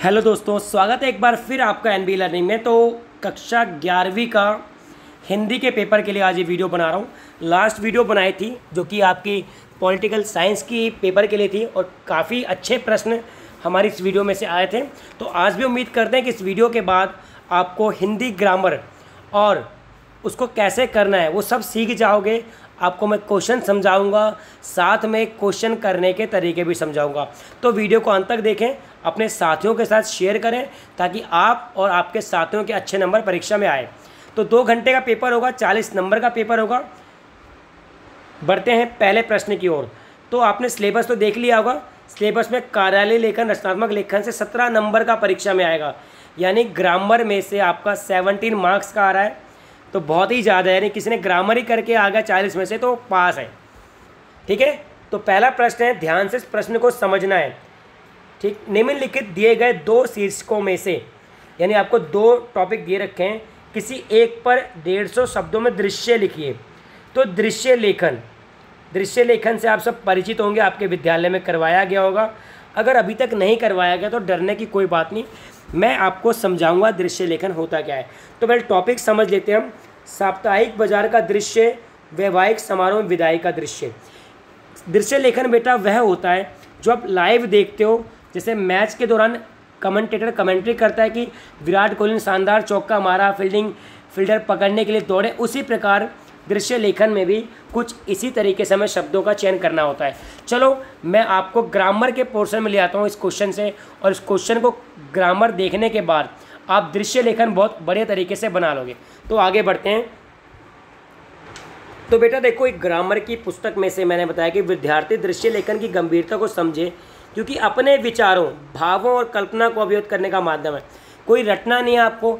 Hello दोस्तों, स्वागत है एक बार फिर आपका एनबी लर्निंग में। तो कक्षा 11वीं का हिंदी के पेपर के लिए आज ये वीडियो बना रहा हूँ। लास्ट वीडियो बनाई थी जो कि आपकी पॉलिटिकल साइंस की पेपर के लिए थी और काफ़ी अच्छे प्रश्न हमारी इस वीडियो में से आए थे। तो आज भी उम्मीद करते हैं कि इस वीडियो के बाद आपको हिंदी ग्रामर और उसको कैसे करना है वो सब सीख जाओगे। आपको मैं क्वेश्चन समझाऊंगा, साथ में क्वेश्चन करने के तरीके भी समझाऊंगा। तो वीडियो को अंत तक देखें, अपने साथियों के साथ शेयर करें ताकि आप और आपके साथियों के अच्छे नंबर परीक्षा में आए। तो 2 घंटे का पेपर होगा, 40 नंबर का पेपर होगा। बढ़ते हैं पहले प्रश्न की ओर। तो आपने सिलेबस तो देख लिया होगा। सिलेबस में कार्यालय लेखन, रचनात्मक लेखन से 17 नंबर का परीक्षा में आएगा, यानी ग्रामर में से आपका 17 मार्क्स का आ रहा है। तो बहुत ही ज़्यादा है, यानी किसी ने ग्रामर ही करके आ गया 40 में से तो पास है। ठीक है, तो पहला प्रश्न है, ध्यान से इस प्रश्न को समझना है। ठीक, निम्नलिखित दिए गए 2 शीर्षकों में से, यानी आपको 2 टॉपिक दिए रखे हैं, किसी एक पर 150 शब्दों में दृश्य लिखिए। तो दृश्य लेखन से आप सब परिचित होंगे, आपके विद्यालय में करवाया गया होगा। अगर अभी तक नहीं करवाया गया तो डरने की कोई बात नहीं, मैं आपको समझाऊंगा दृश्य लेखन होता क्या है। तो पहले टॉपिक समझ लेते हैं हम। साप्ताहिक बाजार का दृश्य, वैवाहिक समारोह में विदाई का दृश्य। दृश्य लेखन बेटा वह होता है जो आप लाइव देखते हो, जैसे मैच के दौरान कमेंटेटर कमेंट्री करता है कि विराट कोहली ने शानदार चौका मारा, फील्डर पकड़ने के लिए दौड़े। उसी प्रकार दृश्य लेखन में भी कुछ इसी तरीके से हमें शब्दों का चयन करना होता है। चलो मैं आपको ग्रामर के पोर्शन में ले आता हूँ इस क्वेश्चन से, और इस क्वेश्चन को ग्रामर देखने के बाद आप दृश्य लेखन बहुत बढ़िया तरीके से बना लोगे। तो आगे बढ़ते हैं। तो बेटा देखो, एक ग्रामर की पुस्तक में से मैंने बताया कि विद्यार्थी दृश्य लेखन की गंभीरता को समझे, क्योंकि अपने विचारों, भावों और कल्पना को अभिव्यक्त करने का माध्यम है। कोई रटना नहीं है आपको,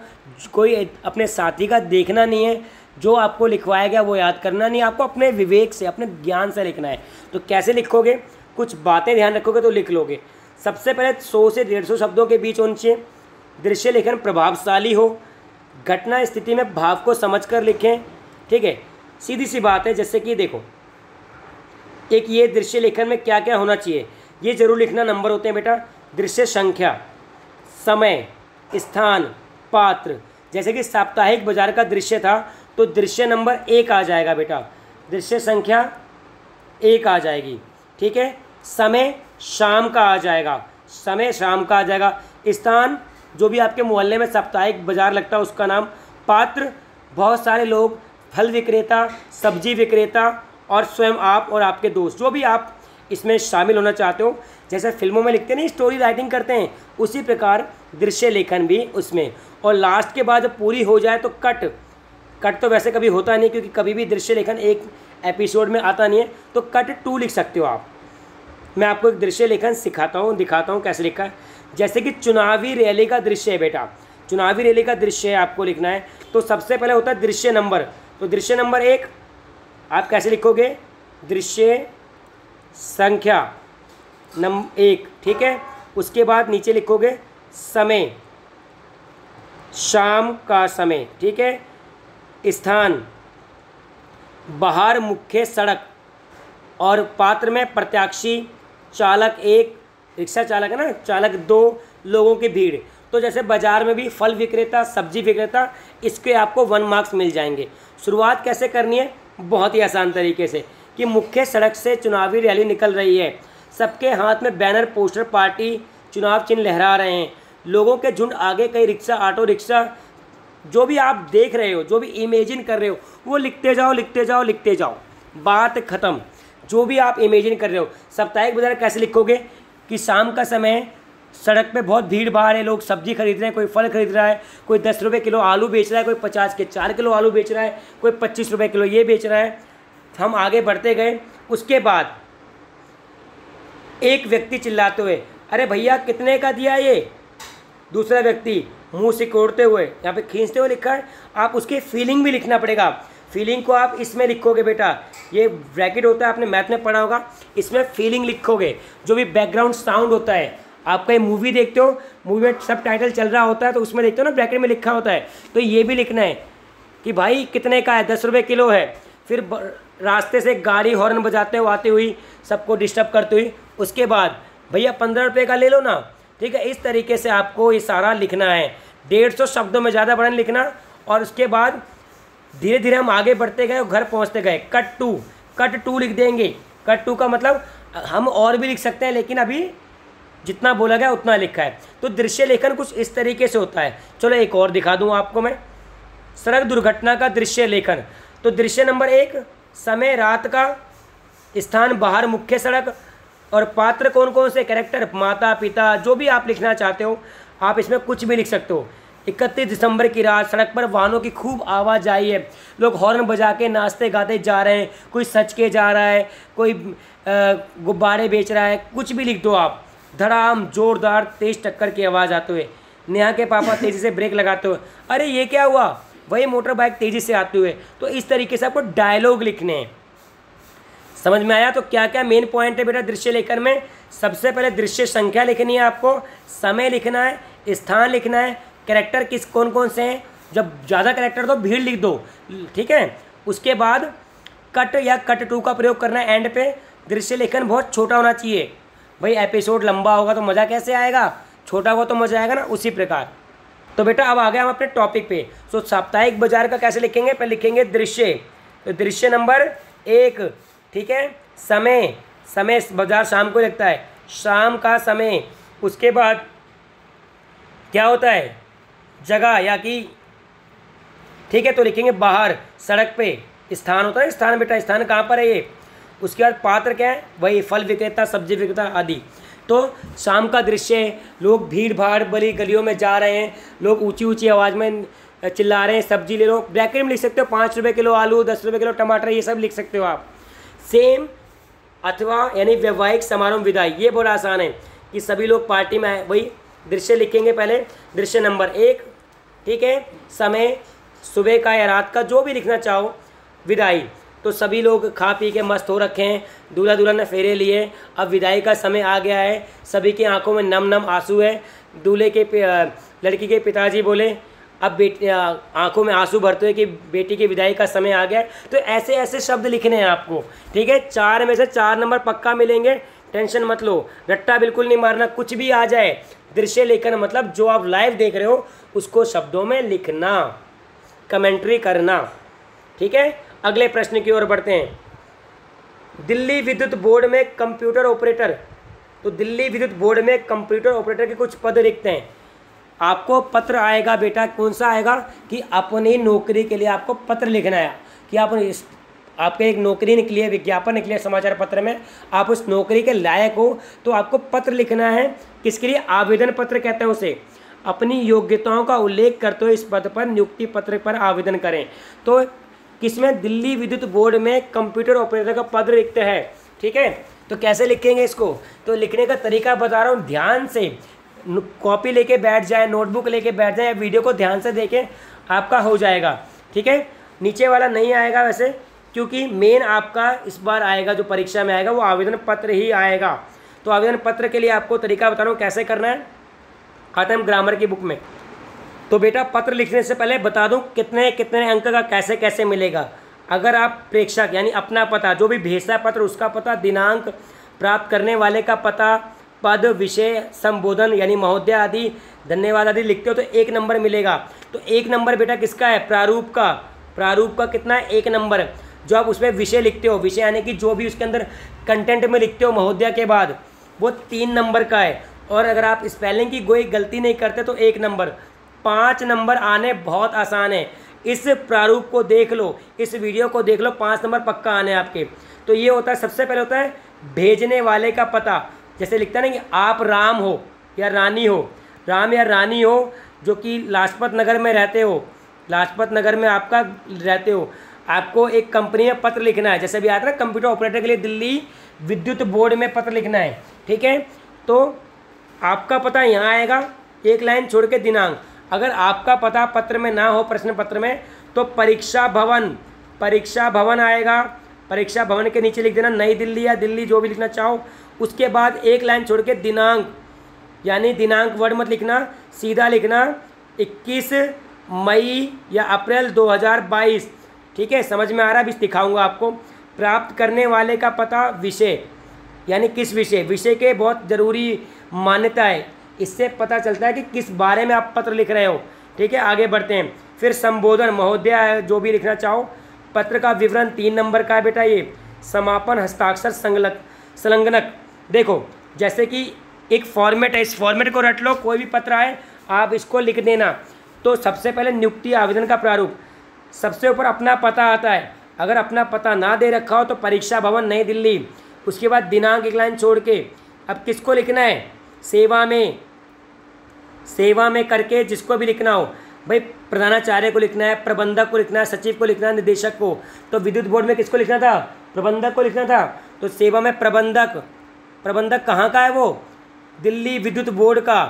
कोई अपने साथी का देखना नहीं है, जो आपको लिखवाया गया वो याद करना नहीं, आपको अपने विवेक से, अपने ज्ञान से लिखना है। तो कैसे लिखोगे, कुछ बातें ध्यान रखोगे तो लिख लोगे। सबसे पहले 100 से 150 शब्दों के बीच होनी चाहिए। दृश्य लेखन प्रभावशाली हो, घटना स्थिति में भाव को समझकर लिखें। ठीक है, सीधी सी बात है। जैसे कि देखो, एक ये दृश्य लेखन में क्या क्या होना चाहिए ये जरूर लिखना। नंबर होते हैं बेटा, दृश्य संख्या, समय, स्थान, पात्र। जैसे कि साप्ताहिक बाजार का दृश्य था तो दृश्य नंबर 1 आ जाएगा बेटा, दृश्य संख्या 1 आ जाएगी। ठीक है, समय शाम का आ जाएगा, समय शाम का आ जाएगा। स्थान, जो भी आपके मोहल्ले में साप्ताहिक बाजार लगता है उसका नाम। पात्र, बहुत सारे लोग, फल विक्रेता, सब्जी विक्रेता, और स्वयं आप और आपके दोस्त, जो भी आप इसमें शामिल होना चाहते हो। जैसे फिल्मों में लिखते नहीं, स्टोरी राइटिंग करते हैं, उसी प्रकार दृश्य लेखन भी उसमें। और लास्ट के बाद जब पूरी हो जाए तो कट तो वैसे कभी होता नहीं, क्योंकि कभी भी दृश्य लेखन एक एपिसोड में आता नहीं है, तो कट 2 लिख सकते हो आप। मैं आपको एक दृश्य लेखन दिखाता हूँ कैसे लिखा है। जैसे कि चुनावी रैली का दृश्य है बेटा, चुनावी रैली का दृश्य आपको लिखना है। तो सबसे पहले होता है दृश्य नंबर। तो दृश्य नंबर 1 आप कैसे लिखोगे, दृश्य संख्या 1। ठीक है, उसके बाद नीचे लिखोगे समय, शाम का समय। ठीक है, स्थान, बाहर मुख्य सड़क, और पात्र में प्रत्याशी, चालक 1, रिक्शा चालक है ना, चालक 2, लोगों की भीड़। तो जैसे बाजार में भी फल विक्रेता, सब्जी विक्रेता, इसके आपको 1 मार्क्स मिल जाएंगे। शुरुआत कैसे करनी है, बहुत ही आसान तरीके से, कि मुख्य सड़क से चुनावी रैली निकल रही है, सबके हाथ में बैनर, पोस्टर, पार्टी चुनाव चिन्ह लहरा रहे हैं, लोगों के झुंड आगे, कई रिक्शा, ऑटो रिक्शा, जो भी आप देख रहे हो, जो भी इमेजिन कर रहे हो वो लिखते जाओ, बात ख़त्म। जो भी आप इमेजिन कर रहे हो। साप्ताहिक बाजार कैसे लिखोगे कि शाम का समय, सड़क पे बहुत भीड़ भाड़ है, लोग सब्जी खरीद रहे हैं, कोई फल खरीद रहा है, कोई 10 रुपये किलो आलू बेच रहा है, कोई 50 के 4 किलो आलू बेच रहा है, कोई 25 रुपये किलो ये बेच रहा है। हम आगे बढ़ते गए। उसके बाद एक व्यक्ति चिल्लाते हुए, अरे भैया कितने का दिया ये। दूसरा व्यक्ति मुंह सिकोड़ते हुए, यहाँ पे खींचते हुए लिखा है। आप उसकी फीलिंग भी लिखना पड़ेगा। फीलिंग को आप इसमें लिखोगे बेटा, ये ब्रैकेट होता है, आपने मैथ में पढ़ा होगा, इसमें फीलिंग लिखोगे। जो भी बैकग्राउंड साउंड होता है, आप कहीं मूवी देखते हो, मूवी में सब टाइटल चल रहा होता है तो उसमें देखते हो ना, ब्रैकेट में लिखा होता है, तो ये भी लिखना है कि भाई कितने का है, 10 रुपये किलो है। फिर रास्ते से गाड़ी हॉर्न बजाते हुए आती हुई, सबको डिस्टर्ब करती हुई, उसके बाद भैया 15 रुपये का ले लो ना, ठीक है। इस तरीके से आपको ये सारा लिखना है, 150 शब्दों में, ज़्यादा बड़ा नहीं लिखना। और उसके बाद धीरे धीरे हम आगे बढ़ते गए और घर पहुंचते गए। कट टू लिख देंगे। कट टू का मतलब हम और भी लिख सकते हैं, लेकिन अभी जितना बोला गया उतना लिखा है। तो दृश्य लेखन कुछ इस तरीके से होता है। चलो एक और दिखा दूँ आपको मैं, सड़क दुर्घटना का दृश्य लेखन। तो दृश्य नंबर 1, समय रात का, स्थान बाहर मुख्य सड़क, और पात्र कौन कौन से, कैरेक्टर माता पिता, जो भी आप लिखना चाहते हो आप इसमें कुछ भी लिख सकते हो। 31 दिसंबर की रात, सड़क पर वाहनों की खूब आवाजाही है, लोग हॉर्न बजा के नाचते गाते जा रहे हैं, कोई सच के जा रहा है, कोई गुब्बारे बेच रहा है, कुछ भी लिख दो आप। धड़ाम जोरदार तेज टक्कर की आवाज़ आते हुए, नेहा के पापा तेज़ी से ब्रेक लगाते हुए, अरे ये क्या हुआ, वही मोटर बाइक तेज़ी से आते हुए। तो इस तरीके से आपको डायलॉग लिखने हैं। समझ में आया? तो क्या क्या मेन पॉइंट है बेटा दृश्य लेखन में? सबसे पहले दृश्य संख्या लिखनी है आपको, समय लिखना है, स्थान लिखना है, कैरेक्टर किस कौन कौन से हैं, जब ज़्यादा कैरेक्टर तो भीड़ लिख दो, ठीक है। उसके बाद कट या कट टू का प्रयोग करना है एंड पे। दृश्य लेखन बहुत छोटा होना चाहिए भाई, एपिसोड लंबा होगा तो मज़ा कैसे आएगा, छोटा होगा तो मज़ा आएगा ना, उसी प्रकार। तो बेटा अब आ गए हम अपने टॉपिक पे। सो साप्ताहिक बाजार का कैसे लिखेंगे? पहले लिखेंगे दृश्य। तो दृश्य नंबर 1, ठीक है, समय बाजार शाम को लगता है, शाम का समय। उसके बाद क्या होता है, जगह या कि, ठीक है, तो लिखेंगे बाहर सड़क पे। स्थान होता है, स्थान बेटा, स्थान कहाँ पर है ये। उसके बाद पात्र क्या है, वही फल विक्रेता, सब्जी विक्रेता आदि। तो शाम का दृश्य, लोग भीड़ भाड़ भरी गलियों में जा रहे हैं, लोग ऊंची ऊंची आवाज़ में चिल्ला रहे हैं, सब्जी ले लो, ब्रैकेट में लिख सकते हो, 5 रुपये किलो आलू, 10 रुपये किलो टमाटर, ये सब लिख सकते हो आप। सेम अथवा यानी वैवाहिक समारोह विदाई, ये बहुत आसान है कि सभी लोग पार्टी में आए, वही दृश्य लिखेंगे पहले। दृश्य नंबर 1, ठीक है, समय सुबह का या रात का, जो भी लिखना चाहो। विदाई, तो सभी लोग खा पी के मस्त हो रखे हैं, दूल्हा दुल्हन ने फेरे लिए, अब विदाई का समय आ गया है, सभी की आंखों में नम नम आंसू है। दूल्हे के लड़की के पिताजी बोले, अब बेटी आंखों में आंसू भरते हुए कि बेटी की विदाई का समय आ गया है। तो ऐसे ऐसे शब्द लिखने हैं आपको, ठीक है। 4 में से 4 नंबर पक्का मिलेंगे, टेंशन मत लो, रट्टा बिल्कुल नहीं मारना, कुछ भी आ जाए। दृश्य लेखन मतलब जो आप लाइव देख रहे हो उसको शब्दों में लिखना, कमेंट्री करना, ठीक है। अगले प्रश्न की ओर बढ़ते हैं। दिल्ली विद्युत बोर्ड में कंप्यूटर ऑपरेटर, तो दिल्ली विद्युत बोर्ड में कंप्यूटर ऑपरेटर के कुछ पद रिक्त हैं। आपको पत्र आएगा बेटा, कौन सा आएगा कि अपनी नौकरी के लिए आपको पत्र लिखना है कि आपके एक नौकरी निकली है, विज्ञापन निकली है समाचार पत्र में, आप उस नौकरी के लायक हो, तो आपको पत्र लिखना है। किसके लिए? आवेदन पत्र कहते हैं उसे। अपनी योग्यताओं का उल्लेख करते हुए इस पद पर नियुक्ति पत्र पर आवेदन करें। तो किसमें? दिल्ली विद्युत बोर्ड में कंप्यूटर ऑपरेटर का पद रिक्त है, ठीक है। तो कैसे लिखेंगे इसको? तो लिखने का तरीका बता रहा हूँ, ध्यान से कॉपी लेके बैठ जाए, नोटबुक लेके बैठ जाए, वीडियो को ध्यान से देखें, आपका हो जाएगा, ठीक है। नीचे वाला नहीं आएगा वैसे, क्योंकि मेन आपका इस बार आएगा, जो परीक्षा में आएगा वो आवेदन पत्र ही आएगा। तो आवेदन पत्र के लिए आपको तरीका बता रहा हूँ कैसे करना है, आता है ग्रामर की बुक में। तो बेटा पत्र लिखने से पहले बता दूं कितने कितने अंक का कैसे कैसे मिलेगा। अगर आप प्रेक्षक यानी अपना पता, जो भी भेजता पत्र उसका पता, दिनांक, प्राप्त करने वाले का पता, पद, विषय, संबोधन यानी महोदय आदि, धन्यवाद आदि लिखते हो तो 1 नंबर मिलेगा। तो 1 नंबर बेटा किसका है? प्रारूप का। प्रारूप का कितना है? 1 नंबर। जो आप उसमें विषय लिखते हो, विषय यानी कि जो भी उसके अंदर कंटेंट में लिखते हो महोदय के बाद, वो 3 नंबर का है। और अगर आप स्पेलिंग की कोई गलती नहीं करते तो 1 नंबर। 5 नंबर आने बहुत आसान है। इस प्रारूप को देख लो, इस वीडियो को देख लो, 5 नंबर पक्का आने आपके। तो ये होता है, सबसे पहले होता है भेजने वाले का पता। जैसे लिखता है ना कि आप राम हो या रानी हो, राम या रानी हो, जो कि लाजपत नगर में रहते हो, लाजपत नगर में आपका रहते हो, आपको एक कंपनी में पत्र लिखना है। जैसे भी आता है ना कंप्यूटर ऑपरेटर के लिए दिल्ली विद्युत बोर्ड में पत्र लिखना है, ठीक है। तो आपका पता यहाँ आएगा, 1 लाइन छोड़ के दिनांक। अगर आपका पता पत्र में ना हो, प्रश्न पत्र में, तो परीक्षा भवन, परीक्षा भवन आएगा। परीक्षा भवन के नीचे लिख देना नई दिल्ली या दिल्ली, जो भी लिखना चाहो। उसके बाद 1 लाइन छोड़ के दिनांक, यानी दिनांक वर्ड मत लिखना, सीधा लिखना 21 मई या अप्रैल 2022, ठीक है। समझ में आ रहा है? अभी दिखाऊंगा आपको। प्राप्त करने वाले का पता, विषय यानी किस विषय, विषय के बहुत ज़रूरी मान्यता है इससे पता चलता है कि किस बारे में आप पत्र लिख रहे हो। ठीक है, आगे बढ़ते हैं। फिर संबोधन, महोदय जो भी लिखना चाहो। पत्र का विवरण 3 नंबर का है बेटा ये। समापन, हस्ताक्षर, संलग्नक। देखो जैसे कि एक फॉर्मेट है, इस फॉर्मेट को रट लो, कोई भी पत्र आए आप इसको लिख देना। तो सबसे पहले नियुक्ति आवेदन का प्रारूप, सबसे ऊपर अपना पता आता है। अगर अपना पता ना दे रखा हो तो परीक्षा भवन नई दिल्ली, उसके बाद दिनांक एक लाइन छोड़ के अब किसको लिखना है, सेवा में करके जिसको भी लिखना हो भाई, प्रधानाचार्य को लिखना है, प्रबंधक को लिखना है, सचिव को लिखना है, निदेशक को। तो विद्युत बोर्ड में किसको लिखना था, प्रबंधक को लिखना था। तो सेवा में प्रबंधक कहाँ का है वो, दिल्ली विद्युत बोर्ड का।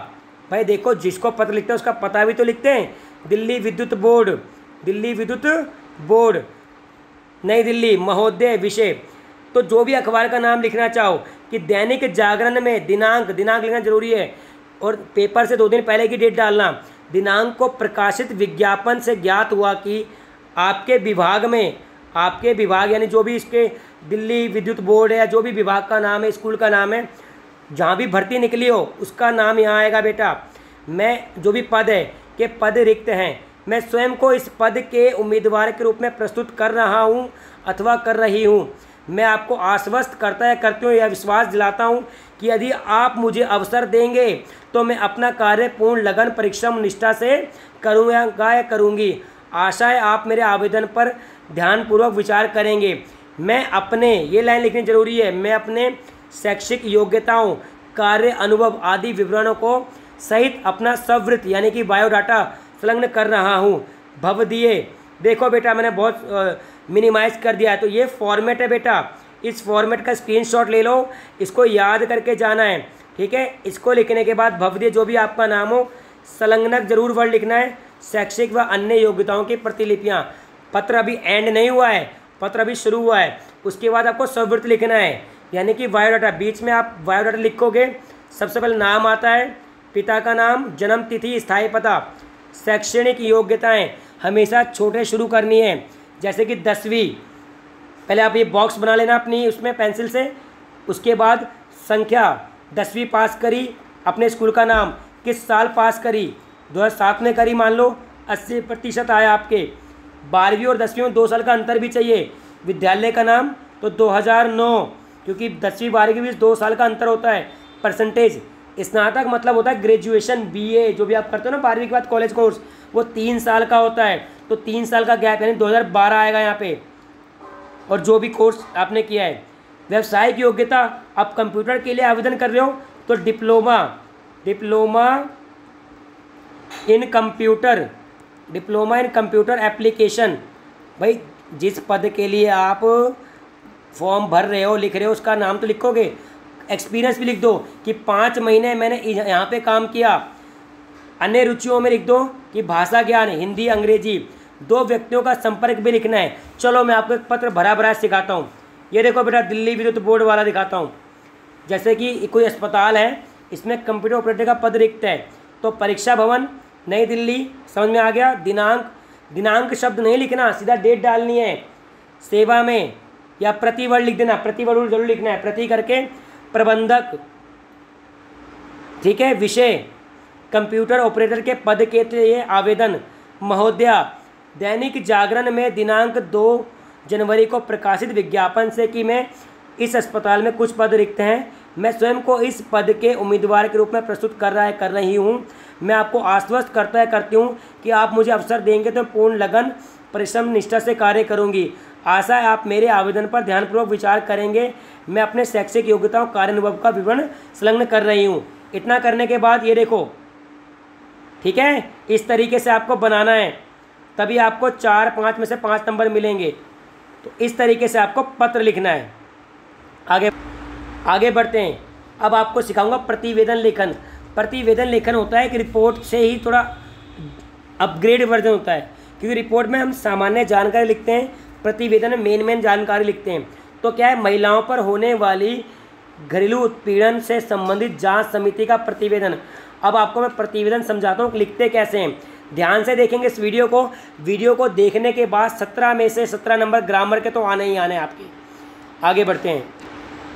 भाई देखो जिसको पत्र लिखते हैं उसका पता भी तो लिखते हैं, दिल्ली विद्युत बोर्ड नई दिल्ली, महोदय विषय। तो जो भी अखबार का नाम लिखना चाहो कि दैनिक जागरण में दिनांक लिखना जरूरी है, और पेपर से 2 दिन पहले की डेट डालना। दिनांक को प्रकाशित विज्ञापन से ज्ञात हुआ कि आपके विभाग यानी जो भी इसके दिल्ली विद्युत बोर्ड है या जो भी विभाग का नाम है, स्कूल का नाम है, जहाँ भी भर्ती निकली हो उसका नाम यहाँ आएगा बेटा। मैं जो भी पद है कि पद रिक्त हैं, मैं स्वयं को इस पद के उम्मीदवार के रूप में प्रस्तुत कर रहा हूँ अथवा कर रही हूँ। मैं आपको आश्वस्त करती हूँ या विश्वास दिलाता हूँ कि यदि आप मुझे अवसर देंगे तो मैं अपना कार्य पूर्ण लगन, परिश्रम, निष्ठा से करूँगा या करूँगी। आशा है आप मेरे आवेदन पर ध्यानपूर्वक विचार करेंगे। मैं अपने, ये लाइन लिखनी जरूरी है, मैं अपने शैक्षिक योग्यताओं, कार्य अनुभव आदि विवरणों को सहित अपना सवृत्त यानी कि बायोडाटा संलग्न कर रहा हूँ। भवदीय, देखो बेटा मैंने बहुत मिनिमाइज कर दिया है। तो ये फॉर्मेट है बेटा, इस फॉर्मेट का स्क्रीनशॉट ले लो, इसको याद करके जाना है। ठीक है, इसको लिखने के बाद भवदीय जो भी आपका नाम हो, संलग्नक जरूर वर्ड लिखना है, शैक्षिक व अन्य योग्यताओं की प्रतिलिपियाँ। पत्र अभी एंड नहीं हुआ है, पत्र अभी शुरू हुआ है। उसके बाद आपको सवृत्त लिखना है यानी कि बायोडाटा। बीच में आप बायोडाटा लिखोगे, सबसे पहले नाम आता है, पिता का नाम, जन्म तिथि, स्थायी पता। शैक्षणिक योग्यताएं हमेशा छोटे शुरू करनी है, जैसे कि 10वीं, पहले आप ये बॉक्स बना लेना अपनी उसमें पेंसिल से। उसके बाद संख्या, 10वीं पास करी, अपने स्कूल का नाम, किस साल पास करी, 2007 में करी, मान लो 80% आया आपके। 12वीं और 10वीं में 2 साल का अंतर भी चाहिए। विद्यालय का नाम तो 2009, क्योंकि 10वीं 12वीं के बीच 2 साल का अंतर होता है। परसेंटेज, स्नातक मतलब होता है ग्रेजुएशन, बीए जो भी आप करते हो ना 12वीं के बाद कॉलेज कोर्स, वो 3 साल का होता है। तो 3 साल का गैप यानी 2012 आएगा यहाँ पे, और जो भी कोर्स आपने किया है। व्यावसायिक योग्यता, आप कंप्यूटर के लिए आवेदन कर रहे हो तो डिप्लोमा इन कंप्यूटर एप्लीकेशन। भाई जिस पद के लिए आप फॉर्म भर रहे हो, लिख रहे हो, उसका नाम तो लिखोगे। एक्सपीरियंस भी लिख दो कि 5 महीने मैंने यहाँ पे काम किया। अन्य रुचियों में लिख दो कि भाषा ज्ञान, हिंदी, अंग्रेजी। 2 व्यक्तियों का संपर्क भी लिखना है। चलो मैं आपको एक पत्र भरा सिखाता हूँ। ये देखो बेटा, दिल्ली विद्युत बोर्ड वाला दिखाता हूँ। जैसे कि कोई अस्पताल है, इसमें कंप्यूटर ऑपरेटर का पद रिक्त है, तो परीक्षा भवन नई दिल्ली, समझ में आ गया। दिनांक शब्द नहीं लिखना, सीधा डेट डालनी है। सेवा में या प्रतिवर्ष लिख देना, प्रतिवर्ष जरूर लिखना है, प्रति करके। प्रबंधक, ठीक है। विषय, कंप्यूटर ऑपरेटर के पद के लिए आवेदन। महोदया, दैनिक जागरण में दिनांक 2 जनवरी को प्रकाशित विज्ञापन से कि मैं इस अस्पताल में कुछ पद रिक्त हैं, मैं स्वयं को इस पद के उम्मीदवार के रूप में प्रस्तुत कर रही हूँ। मैं आपको आश्वस्त करती हूँ कि आप मुझे अवसर देंगे तो पूर्ण लगन, परिश्रम, निष्ठा से कार्य करूँगी। आशा है आप मेरे आवेदन पर ध्यानपूर्वक विचार करेंगे। मैं अपने शैक्षिक योग्यताओं, कार्य अनुभव का विवरण संलग्न कर रही हूँ। इतना करने के बाद ये देखो, ठीक है, इस तरीके से आपको बनाना है, तभी आपको 4-5 में से 5 नंबर मिलेंगे। तो इस तरीके से आपको पत्र लिखना है। आगे बढ़ते हैं। अब आपको सिखाऊंगा प्रतिवेदन लेखन। प्रतिवेदन लेखन होता है कि रिपोर्ट से ही थोड़ा अपग्रेड वर्जन होता है, क्योंकि रिपोर्ट में हम सामान्य जानकारी लिखते हैं, प्रतिवेदन में मेन जानकारी लिखते हैं। तो क्या है, महिलाओं पर होने वाली घरेलू उत्पीड़न से संबंधित जांच समिति का प्रतिवेदन। अब आपको मैं प्रतिवेदन समझाता हूँ लिखते कैसे हैं। ध्यान से देखेंगे इस वीडियो को देखने के बाद 17 में से 17 नंबर ग्रामर के तो आने ही आने आपके। आगे बढ़ते हैं।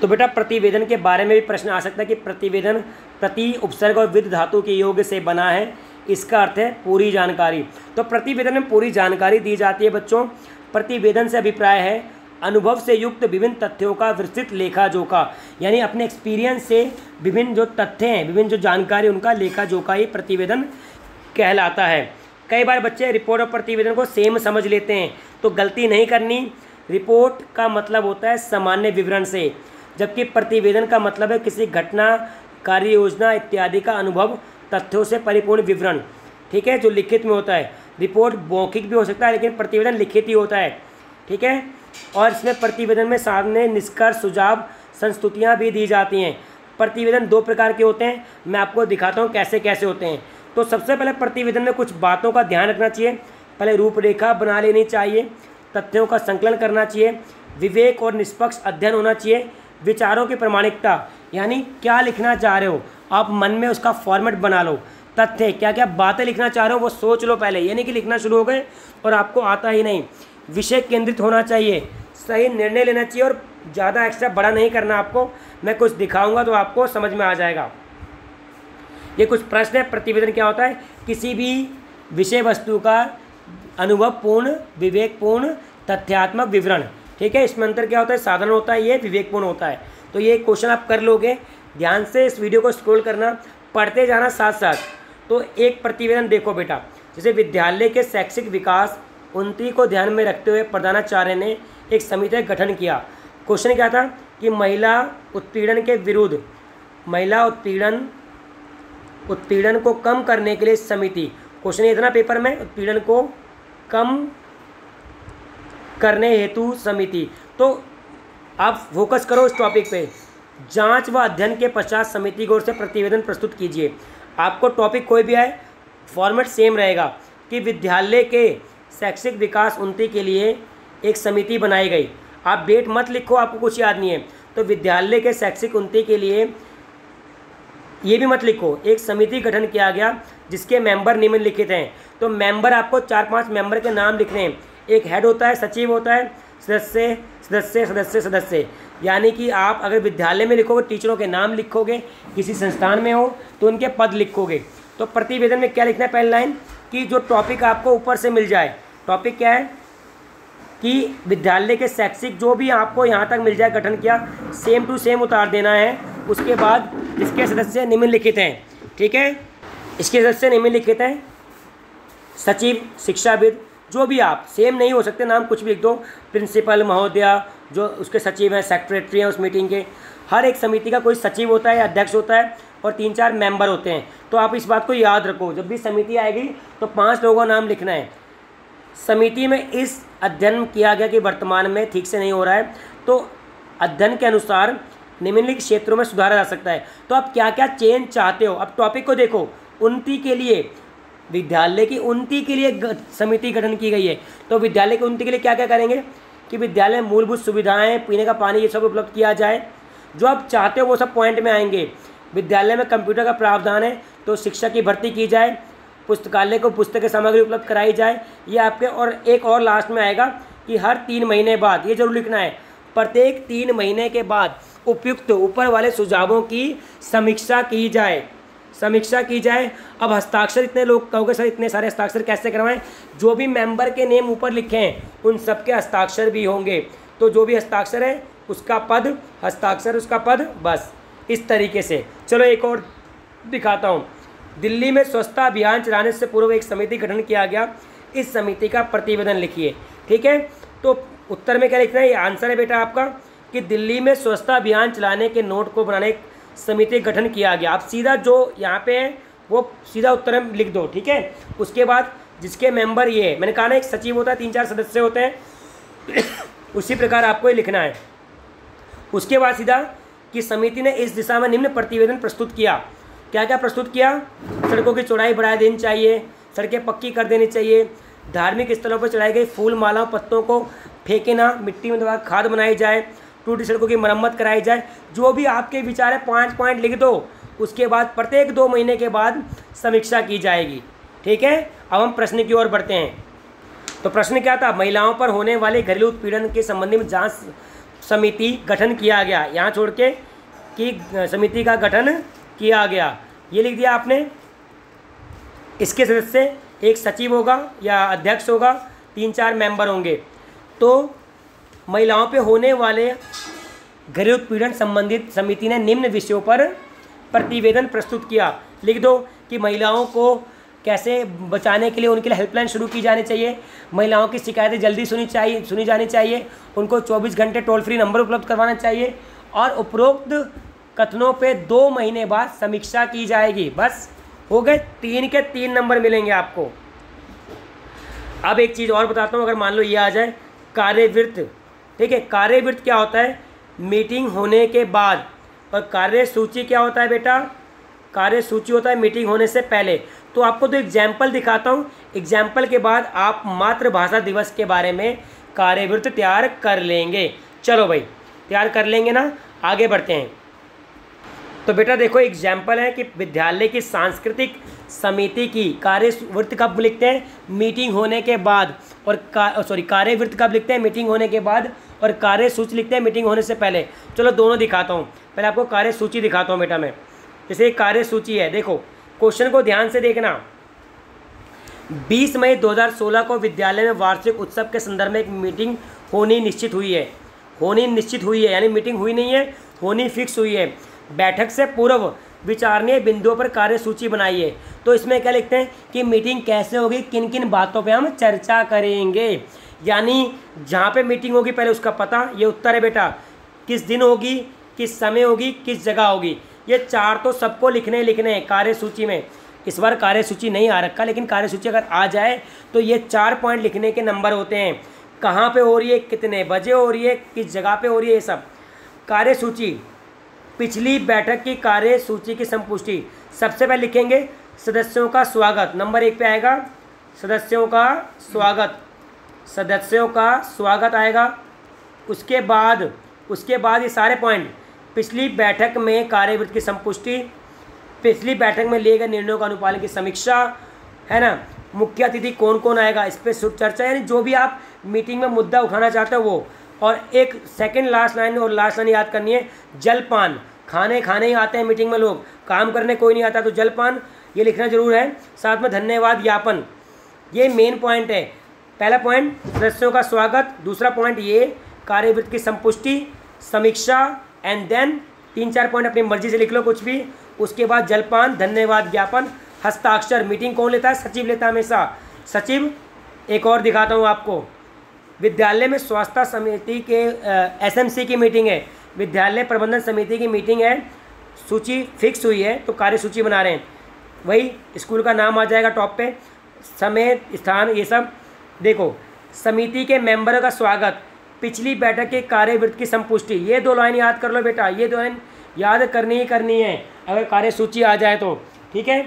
तो बेटा प्रतिवेदन के बारे में भी प्रश्न आ सकता है कि प्रतिवेदन प्रति उपसर्ग और विद धातु के योग से बना है। इसका अर्थ है पूरी जानकारी। तो प्रतिवेदन में पूरी जानकारी दी जाती है बच्चों। प्रतिवेदन से अभिप्राय है अनुभव से युक्त विभिन्न तथ्यों का विस्तृत लेखा जोखा, यानी अपने एक्सपीरियंस से विभिन्न जो तथ्य हैं, विभिन्न जो जानकारी, उनका लेखा जोखा ही प्रतिवेदन कहलाता है। कई बार बच्चे रिपोर्ट और प्रतिवेदन को सेम समझ लेते हैं, तो गलती नहीं करनी। रिपोर्ट का मतलब होता है सामान्य विवरण से, जबकि प्रतिवेदन का मतलब है किसी घटना, कार्य योजना इत्यादि का अनुभव तथ्यों से परिपूर्ण विवरण, ठीक है, जो लिखित में होता है। रिपोर्ट मौखिक भी हो सकता है, लेकिन प्रतिवेदन लिखित ही होता है, ठीक है। और इसमें प्रतिवेदन में सामने निष्कर्ष, सुझाव, संस्तुतियाँ भी दी जाती हैं। प्रतिवेदन 2 प्रकार के होते हैं, मैं आपको दिखाता हूँ कैसे कैसे होते हैं। तो सबसे पहले प्रतिवेदन में कुछ बातों का ध्यान रखना चाहिए। पहले रूपरेखा बना लेनी चाहिए, तथ्यों का संकलन करना चाहिए, विवेक और निष्पक्ष अध्ययन होना चाहिए, विचारों की प्रामाणिकता, यानी क्या लिखना चाह रहे हो आप मन में उसका फॉर्मेट बना लो। तथ्य, क्या क्या बातें लिखना चाह रहे हो वो सोच लो पहले, यानी कि लिखना शुरू हो गए और आपको आता ही नहीं। विषय केंद्रित होना चाहिए, सही निर्णय लेना चाहिए और ज़्यादा एक्स्ट्रा बड़ा नहीं करना आपको। मैं कुछ दिखाऊंगा तो आपको समझ में आ जाएगा। ये कुछ प्रश्न है। प्रतिवेदन क्या होता है? किसी भी विषय वस्तु का अनुभवपूर्ण, विवेकपूर्ण, तथ्यात्मक विवरण, ठीक है। इसमें अंतर क्या होता है? साधारण होता है, ये विवेकपूर्ण होता है। तो ये क्वेश्चन आप कर लोगे। ध्यान से इस वीडियो को स्क्रॉल करना, पढ़ते जाना साथ साथ। तो एक प्रतिवेदन देखो बेटा, जैसे विद्यालय के शैक्षिक विकास उन्नति को ध्यान में रखते हुए प्रधानाचार्य ने एक समिति का गठन किया। क्वेश्चन क्या था कि महिला उत्पीड़न के विरुद्ध, महिला उत्पीड़न को कम करने के लिए समिति, क्वेश्चन इतना पेपर में, उत्पीड़न को कम करने हेतु समिति। तो आप फोकस करो इस टॉपिक पे। जांच व अध्ययन के पश्चात समिति की ओर से प्रतिवेदन प्रस्तुत कीजिए। आपको टॉपिक कोई भी आए, फॉर्मेट सेम रहेगा कि विद्यालय के शैक्षिक विकास उन्नति के लिए एक समिति बनाई गई। आप डेट मत लिखो, आपको कुछ याद नहीं है, तो विद्यालय के शैक्षिक उन्नति के लिए ये भी मत लिखो। एक समिति गठन किया गया जिसके मेंबर निम्नलिखित हैं। तो मेंबर आपको 4-5 मेंबर के नाम लिखने हैं। एक हेड होता है, सचिव होता है, सदस्य सदस्य सदस्य सदस्य, यानी कि आप अगर विद्यालय में लिखोगे टीचरों के नाम लिखोगे, किसी संस्थान में हो तो उनके पद लिखोगे। तो प्रतिवेदन में क्या लिखना है? पहली लाइन कि जो टॉपिक आपको ऊपर से मिल जाए। टॉपिक क्या है कि विद्यालय के शैक्षिक जो भी आपको यहाँ तक मिल जाए गठन किया, सेम टू सेम उतार देना है। उसके बाद इसके सदस्य निम्नलिखित हैं, ठीक है। इसके सदस्य निम्नलिखित हैं, सचिव, शिक्षाविद, जो भी आप सेम नहीं हो सकते, नाम कुछ भी लिख दो। प्रिंसिपल महोदया, जो उसके सचिव हैं, सेक्रेटरी हैं उस मीटिंग के। हर एक समिति का कोई सचिव होता है या अध्यक्ष होता है और 3-4 मेंबर होते हैं। तो आप इस बात को याद रखो, जब भी समिति आएगी तो 5 लोगों का नाम लिखना है। समिति में इस अध्ययन किया गया कि वर्तमान में ठीक से नहीं हो रहा है, तो अध्ययन के अनुसार निम्नलिखित क्षेत्रों में सुधारा जा सकता है। तो आप क्या क्या चेंज चाहते हो? अब टॉपिक को देखो। उन्नति के लिए, विद्यालय की उन्नति के लिए समिति गठन की गई है। तो विद्यालय की उन्नति के लिए क्या क्या करेंगे कि विद्यालय में मूलभूत सुविधाएं, पीने का पानी, ये सब उपलब्ध किया जाए। जो आप चाहते हो वो सब पॉइंट में आएंगे। विद्यालय में कंप्यूटर का प्रावधान है तो शिक्षक की भर्ती की जाए, पुस्तकालय को पुस्तक सामग्री उपलब्ध कराई जाए, ये आपके। और एक और लास्ट में आएगा कि हर 3 महीने बाद, ये जरूर लिखना है, प्रत्येक 3 महीने के बाद उपयुक्त ऊपर वाले सुझावों की समीक्षा की जाए। समीक्षा की जाए। अब हस्ताक्षर इतने लोग कहोगे सर इतने सारे हस्ताक्षर कैसे करवाएं? जो भी मेंबर के नेम ऊपर लिखे हैं उन सबके हस्ताक्षर भी होंगे। तो जो भी हस्ताक्षर है उसका पद, हस्ताक्षर उसका पद, बस इस तरीके से। चलो एक और दिखाता हूँ। दिल्ली में स्वच्छता अभियान चलाने से पूर्व एक समिति गठन किया गया। इस समिति का प्रतिवेदन लिखिए, ठीक है। तो उत्तर में क्या लिखना है? ये आंसर है बेटा आपका कि दिल्ली में स्वच्छता अभियान चलाने के नोट को बनाने समिति गठन किया गया। आप सीधा जो यहाँ पे है वो सीधा उत्तर में लिख दो, ठीक है। उसके बाद जिसके मेंबर ये है, मैंने कहा ना एक सचिव होता है, 3-4 सदस्य होते हैं उसी प्रकार आपको ये लिखना है। उसके बाद सीधा कि समिति ने इस दिशा में निम्न प्रतिवेदन प्रस्तुत किया। क्या क्या प्रस्तुत किया? सड़कों की चौड़ाई बढ़ा देनी चाहिए, सड़कें पक्की कर देनी चाहिए, धार्मिक स्थलों पर चढ़ाई गई फूल मालाओं पत्तों को फेंके ना, मिट्टी में दबा खाद बनाई जाए, टूटी सड़कों की मरम्मत कराई जाए। जो भी आपके विचार है 5 पॉइंट लिख दो। उसके बाद प्रत्येक 2 महीने के बाद समीक्षा की जाएगी, ठीक है। अब हम प्रश्न की ओर बढ़ते हैं। तो प्रश्न क्या था? महिलाओं पर होने वाले घरेलू उत्पीड़न के संबंध में जांच समिति गठन किया गया। यहाँ छोड़ के कि समिति का गठन किया गया। ये लिख दिया आपने। इसके सदस्य एक सचिव होगा या अध्यक्ष होगा, 3-4 मेंबर होंगे। तो महिलाओं पे होने वाले घरेलू उत्पीड़न संबंधित समिति ने निम्न विषयों पर प्रतिवेदन प्रस्तुत किया। लिख दो कि महिलाओं को कैसे बचाने के लिए उनके लिए हेल्पलाइन शुरू की जानी चाहिए, महिलाओं की शिकायतें जल्दी सुनी जानी चाहिए, उनको 24 घंटे टोल फ्री नंबर उपलब्ध करवाना चाहिए और उपरोक्त कथनों पे 2 महीने बाद समीक्षा की जाएगी। बस हो गए, 3 के 3 नंबर मिलेंगे आपको। अब एक चीज़ और बताता हूँ, अगर मान लो ये आ जाए कार्यवृत्त, ठीक है। कार्यवृत्त क्या होता है? मीटिंग होने के बाद। और कार्यसूची क्या होता है बेटा? कार्यसूची होता है मीटिंग होने से पहले। तो आपको तो एग्जाम्पल दिखाता हूँ, एग्जाम्पल के बाद आप मातृभाषा दिवस के बारे में कार्यवृत्त तैयार कर लेंगे। चलो भाई, तैयार कर लेंगे ना, आगे बढ़ते हैं। तो बेटा देखो, एग्जाम्पल है कि विद्यालय की सांस्कृतिक समिति की कार्यवृत्त कब लिखते हैं? मीटिंग होने के बाद। और कार्यवृत्त कब लिखते हैं? मीटिंग होने के बाद। और कार्यसूची लिखते हैं मीटिंग होने से पहले। चलो दोनों दिखाता हूँ। पहले आपको कार्यसूची दिखाता हूँ बेटा मैं। जैसे कार्यसूची है, देखो क्वेश्चन को ध्यान से देखना। 20 मई 2016 को विद्यालय में वार्षिक उत्सव के संदर्भ में एक मीटिंग होनी निश्चित हुई है। होनी निश्चित हुई है यानी मीटिंग हुई नहीं है, होनी फिक्स हुई है। बैठक से पूर्व विचारणीय बिंदुओं पर कार्यसूची बनाइए। तो इसमें क्या लिखते हैं कि मीटिंग कैसे होगी, किन किन बातों पे हम चर्चा करेंगे। यानी जहाँ पे मीटिंग होगी पहले उसका पता, ये उत्तर है बेटा। किस दिन होगी, किस समय होगी, किस जगह होगी, ये 4 तो सबको लिखने हैं कार्यसूची में। इस बार कार्यसूची नहीं आ रखा, लेकिन कार्यसूची अगर आ जाए तो ये 4 पॉइंट लिखने के नंबर होते हैं। कहाँ पे हो रही है, कितने बजे हो रही है, किस जगह पे हो रही है, ये सब। कार्यसूची, पिछली बैठक की कार्यसूची की संपुष्टि। सबसे पहले लिखेंगे सदस्यों का स्वागत, नंबर 1 पे आएगा सदस्यों का स्वागत। सदस्यों का स्वागत आएगा। उसके बाद ये सारे पॉइंट, पिछली बैठक में कार्यवृत्त की संपुष्टि, पिछली बैठक में लिए गए निर्णयों का अनुपालन की समीक्षा, है ना। मुख्य अतिथि कौन कौन आएगा, इस पर चर्चा, यानी जो भी आप मीटिंग में मुद्दा उठाना चाहते हो वो। और एक सेकंड लास्ट लाइन और लास्ट लाइन याद करनी है, जलपान। खाने ही आते हैं मीटिंग में लोग, काम करने कोई नहीं आता, तो जलपान ये लिखना जरूर है। साथ में धन्यवाद ज्ञापन, ये मेन पॉइंट है। पहला पॉइंट सदस्यों का स्वागत, दूसरा पॉइंट ये कार्यवृत्त की संपुष्टि, समीक्षा, एंड देन 3-4 पॉइंट अपनी मर्जी से लिख लो कुछ भी। उसके बाद जलपान, धन्यवाद ज्ञापन, हस्ताक्षर। मीटिंग कौन लेता है? सचिव लेता है हमेशा, सचिव। एक और दिखाता हूँ आपको, विद्यालय में स्वास्थ्य समिति के SMC की मीटिंग है, विद्यालय प्रबंधन समिति की मीटिंग है, सूची फिक्स हुई है तो कार्यसूची बना रहे हैं। वही स्कूल का नाम आ जाएगा टॉप पे, समय, स्थान, ये सब। देखो, समिति के मेंबरों का स्वागत, पिछली बैठक के कार्यवृत्त की संपुष्टि। ये 2 लाइन याद कर लो बेटा, ये 2 लाइन याद करनी है अगर कार्यसूची आ जाए तो, ठीक है।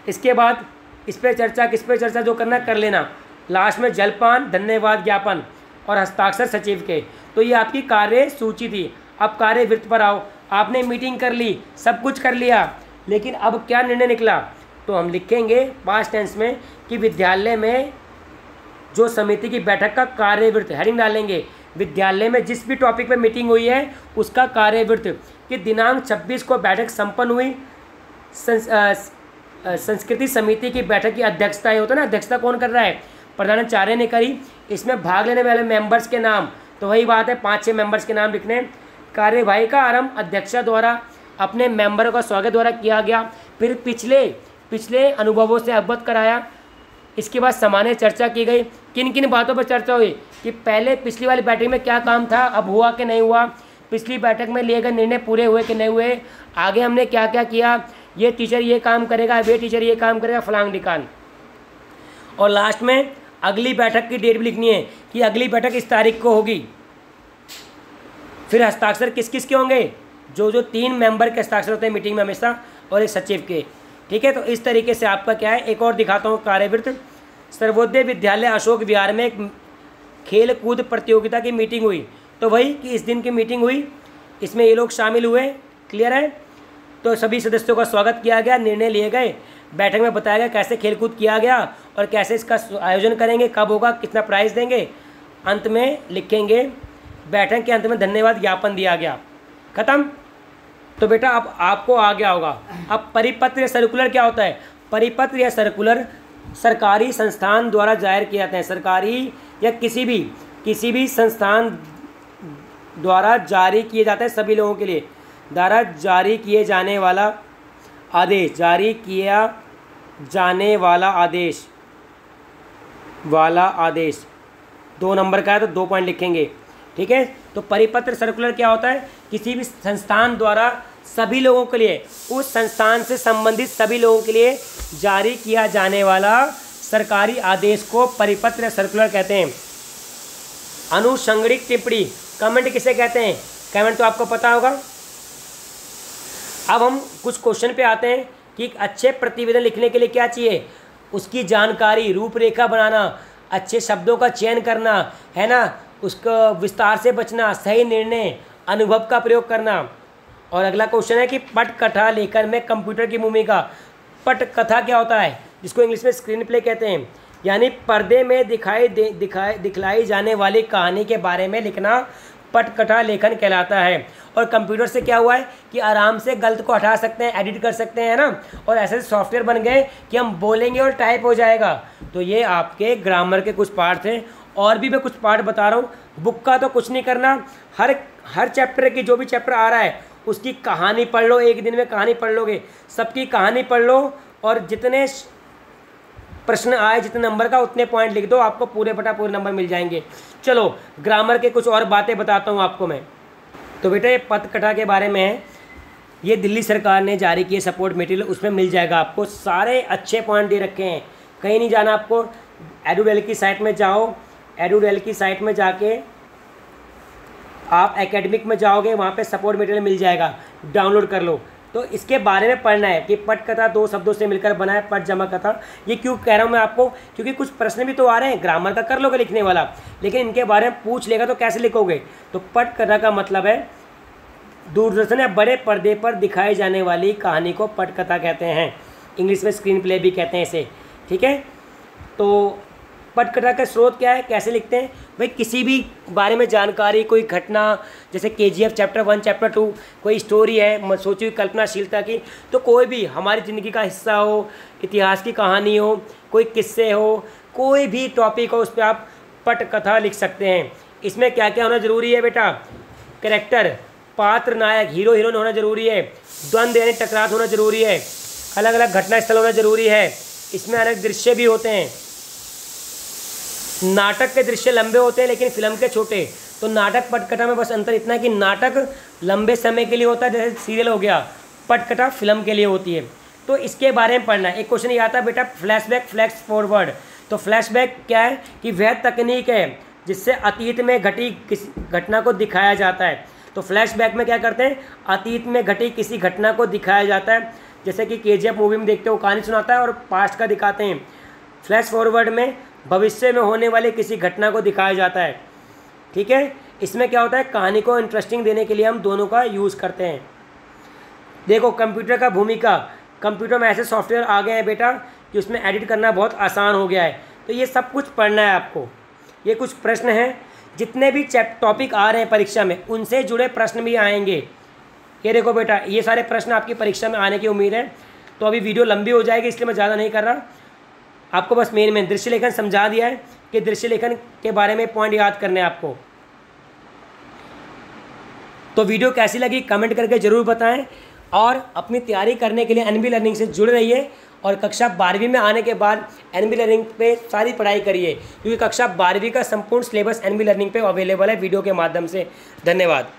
इसके बाद इस पर चर्चा, किस पे चर्चा, जो करना कर लेना। लास्ट में जलपान, धन्यवाद ज्ञापन और हस्ताक्षर सचिव के। तो ये आपकी कार्यसूची थी। अब कार्यवृत्त पर आओ। आपने मीटिंग कर ली, सब कुछ कर लिया, लेकिन अब क्या निर्णय निकला? तो हम लिखेंगे पास्ट टेंस में कि विद्यालय में जो समिति की बैठक का कार्यवृत्त, हेडिंग डालेंगे, विद्यालय में जिस भी टॉपिक पे मीटिंग हुई है उसका कार्यवृत्त कि दिनांक 26 को बैठक संपन्न हुई। संस्कृति समिति की बैठक की अध्यक्षता, ये होता है ना, अध्यक्षता कौन कर रहा है? प्रधानाचार्य ने करी। इसमें भाग लेने वाले मेंबर्स के नाम, तो वही बात है, 5-6 मेंबर्स के नाम लिखने। कार्यवाही का आरंभ अध्यक्षा द्वारा अपने मेंबरों का स्वागत द्वारा किया गया। फिर पिछले अनुभवों से अवगत कराया। इसके बाद सामान्य चर्चा की गई। किन किन बातों पर चर्चा हुई कि पहले पिछली वाली बैठक में क्या काम था, अब हुआ कि नहीं हुआ, पिछली बैठक में लिए गए निर्णय पूरे हुए कि नहीं हुए, आगे हमने क्या क्या किया, ये टीचर ये काम करेगा, वे टीचर ये काम करेगा, फलांग ढिकान। और लास्ट में अगली बैठक की डेट भी लिखनी है कि अगली बैठक इस तारीख को होगी। फिर हस्ताक्षर किस किस के होंगे? जो 3 मेंबर के हस्ताक्षर होते हैं मीटिंग में हमेशा, और एक सचिव के, ठीक है। तो इस तरीके से आपका क्या है, एक और दिखाता हूँ कार्यवृत्त। सर्वोदय विद्यालय अशोक विहार में एक खेल कूद प्रतियोगिता की मीटिंग हुई। तो वही कि इस दिन की मीटिंग हुई, इसमें ये लोग शामिल हुए, क्लियर है। तो सभी सदस्यों का स्वागत किया गया, निर्णय लिए गए, बैठक में बताया गया कैसे खेलकूद किया गया और कैसे इसका आयोजन करेंगे, कब होगा, कितना प्राइज़ देंगे। अंत में लिखेंगे बैठक के अंत में धन्यवाद ज्ञापन दिया गया। खत्म। तो बेटा अब आपको आ गया होगा। अब परिपत्र या सर्कुलर क्या होता है? परिपत्र या सर्कुलर सरकारी संस्थान द्वारा जारी किए जाते हैं। सरकारी या किसी भी संस्थान द्वारा जारी किए जाते हैं सभी लोगों के लिए, द्वारा जारी किए जाने वाला आदेश, जारी किया जाने वाला आदेश 2 नंबर का है तो 2 पॉइंट लिखेंगे। ठीक है, तो परिपत्र सर्कुलर क्या होता है? किसी भी संस्थान द्वारा सभी लोगों के लिए, उस संस्थान से संबंधित सभी लोगों के लिए जारी किया जाने वाला सरकारी आदेश को परिपत्र या सर्कुलर कहते हैं। अनुशंगणिक टिप्पणी, कमेंट किसे कहते हैं? कमेंट तो आपको पता होगा। अब हम कुछ क्वेश्चन पे आते हैं कि एक अच्छे प्रतिवेदन लिखने के लिए क्या चाहिए? उसकी जानकारी, रूपरेखा बनाना, अच्छे शब्दों का चयन करना, है ना, उसका विस्तार से बचना, सही निर्णय, अनुभव का प्रयोग करना। और अगला क्वेश्चन है कि पटकथा लेखन में कंप्यूटर की भूमिका। पटकथा क्या होता है? जिसको इंग्लिश में स्क्रीन प्ले कहते हैं, यानी पर्दे में दिखलाई जाने वाली कहानी के बारे में लिखना पटकथा लेखन कहलाता है। और कंप्यूटर से क्या हुआ है कि आराम से गलत को हटा सकते हैं, एडिट कर सकते हैं ना, और ऐसे सॉफ्टवेयर बन गए कि हम बोलेंगे और टाइप हो जाएगा। तो ये आपके ग्रामर के कुछ पार्ट थे, और भी मैं कुछ पार्ट बता रहा हूँ। बुक का तो कुछ नहीं करना, हर चैप्टर की जो भी चैप्टर आ रहा है उसकी कहानी पढ़ लो। एक दिन में कहानी पढ़ लोगे, सबकी कहानी पढ़ लो, और जितने प्रश्न आए जितने नंबर का उतने पॉइंट लिख दो, आपको पूरे नंबर मिल जाएंगे। चलो ग्रामर के कुछ और बातें बताता हूँ आपको मैं। तो बेटा ये पटकथा के बारे में है, ये दिल्ली सरकार ने जारी किए सपोर्ट मटेरियल, उसमें मिल जाएगा आपको। सारे अच्छे पॉइंट दे रखे हैं, कहीं नहीं जाना आपको। एडुडेल की साइट में जाओ, एडुडेल की साइट में जाके आप एकेडमिक में जाओगे, वहाँ पे सपोर्ट मटेरियल मिल जाएगा, डाउनलोड कर लो। तो इसके बारे में पढ़ना है कि पटकथा 2 शब्दों से मिलकर बना है, पट जमा कथा। ये क्यों कह रहा हूँ मैं आपको? क्योंकि कुछ प्रश्न भी तो आ रहे हैं, ग्रामर का कर लोगे लिखने वाला, लेकिन इनके बारे में पूछ लेगा तो कैसे लिखोगे? तो पटकथा का मतलब है दूरदर्शन या बड़े पर्दे पर दिखाई जाने वाली कहानी को पटकथा कहते हैं। इंग्लिश में स्क्रीन प्ले भी कहते हैं इसे। ठीक है, तो पटकथा का स्रोत क्या है, कैसे लिखते हैं भाई? किसी भी बारे में जानकारी, कोई घटना, जैसे KGF चैप्टर 1 चैप्टर 2, कोई स्टोरी है सोची हुई कल्पनाशीलता की, तो कोई भी हमारी ज़िंदगी का हिस्सा हो, इतिहास की कहानी हो, कोई किस्से हो, कोई भी टॉपिक हो, उस पर आप पटकथा लिख सकते हैं। इसमें क्या क्या होना ज़रूरी है बेटा? कैरेक्टर, पात्र, नायक, हीरो हीरोइन होना ज़रूरी है, द्वंद्व यानी टकराव होना ज़रूरी है, अलग अलग घटना स्थल होना ज़रूरी है, इसमें अलग दृश्य भी होते हैं। नाटक के दृश्य लंबे होते हैं लेकिन फिल्म के छोटे। तो नाटक पटकथा में बस अंतर इतना है कि नाटक लंबे समय के लिए होता है, जैसे सीरियल हो गया, पटकथा फिल्म के लिए होती है। तो इसके बारे में पढ़ना है। एक क्वेश्चन ये आता है बेटा, फ्लैशबैक, फ्लैश फॉरवर्ड। तो फ्लैशबैक क्या है कि वह तकनीक है जिससे अतीत में घटी किसी घटना को दिखाया जाता है। तो फ्लैशबैक में क्या करते हैं? अतीत में घटी किसी घटना को दिखाया जाता है, जैसे कि KGF मूवी में देखते हो, कहानी सुनाता है और पास्ट का दिखाते हैं। फ्लैश फॉरवर्ड में भविष्य में होने वाले किसी घटना को दिखाया जाता है। ठीक है, इसमें क्या होता है, कहानी को इंटरेस्टिंग देने के लिए हम दोनों का यूज़ करते हैं। देखो कंप्यूटर का भूमिका, कंप्यूटर में ऐसे सॉफ्टवेयर आ गए हैं बेटा कि उसमें एडिट करना बहुत आसान हो गया है। तो ये सब कुछ पढ़ना है आपको। ये कुछ प्रश्न हैं, जितने भी टॉपिक आ रहे हैं परीक्षा में उनसे जुड़े प्रश्न भी आएंगे। ये देखो बेटा, ये सारे प्रश्न आपकी परीक्षा में आने की उम्मीद है। तो अभी वीडियो लंबी हो जाएगी इसलिए मैं ज़्यादा नहीं कर रहा, आपको बस मेन दृश्य लेखन समझा दिया है कि दृश्य लेखन के बारे में पॉइंट याद करने हैं आपको। तो वीडियो कैसी लगी कमेंट करके ज़रूर बताएं, और अपनी तैयारी करने के लिए एनबी लर्निंग से जुड़े रहिए। और कक्षा 12वीं में आने के बाद एनबी लर्निंग पे सारी पढ़ाई करिए, क्योंकि कक्षा 12वीं का संपूर्ण सिलेबस एनबी लर्निंग पे अवेलेबल है वीडियो के माध्यम से। धन्यवाद।